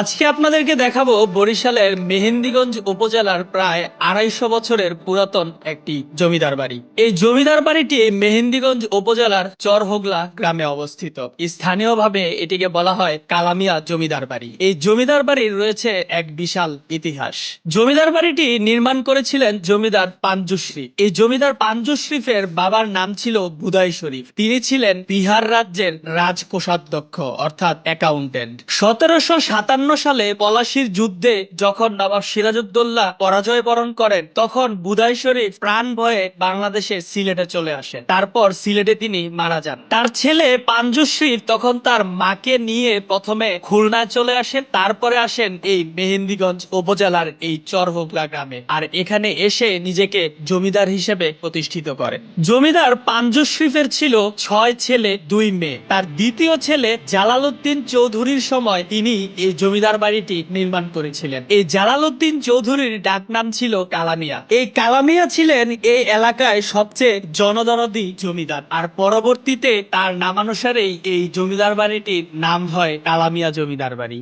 আজকে আপনাদেরকে দেখাবো বরিশালের মেহেন্দিগঞ্জ উপজেলার প্রায় ২৫০ বছরের পুরাতন একটি জমিদার বাড়ি। এই জমিদার বাড়িটি মেহেন্দিগঞ্জ উপজেলার চরহোগলা গ্রামে অবস্থিত। স্থানীয়ভাবে এটিকে বলা হয় কালামিয়া জমিদার বাড়ি। এই জমিদার বাড়ির রয়েছে এক বিশাল ইতিহাস। জমিদার বাড়িটি নির্মাণ করেছিলেন জমিদার পাঞ্জু শরীফ। এই জমিদার পাঞ্জু শরীফের বাবার নাম ছিল বুদাই শরীফ। তিনি ছিলেন বিহার রাজ্যের রাজকোষাধ্যক্ষ অর্থাৎ অ্যাকাউন্টেন্ট। ১৭৫৭ সালে পলাশীর যুদ্ধে যখন নবাব সিরাজউদ্দৌলা পরাজয় বরণ করেন, তখন বুদাই শরীফ প্রাণ ভয়ে বাংলাদেশের সিলেটে চলে আসেন। তারপর সিলেটে তিনি মারা যান। তার ছেলে পাঞ্জু শরীফ তখন তার মাকে নিয়ে প্রথমে খুলনায় চলে আসেন, তারপরে আসেন এই মেহেন্দিগঞ্জ উপজেলার এই চরহোগলা গ্রামে, আর এখানে এসে নিজেকে জমিদার হিসেবে প্রতিষ্ঠিত করেন। জমিদার পাঞ্জু শরীফের ছিল ৬ ছেলে ২ মেয়ে। তার দ্বিতীয় ছেলে জালালউদ্দিন চৌধুরীর সময় তিনি এই জমিদার বাড়িটি নির্মাণ করেছিলেন। এই জালালউদ্দিন চৌধুরীর ডাকনাম ছিল কালামিয়া। এই কালামিয়া ছিলেন এই এলাকায় সবচেয়ে জনদরদি জমিদার, আর পরবর্তীতে তার নামানুসারেই এই জমিদার বাড়িটির নাম হয় কালামিয়া জমিদার বাড়ি।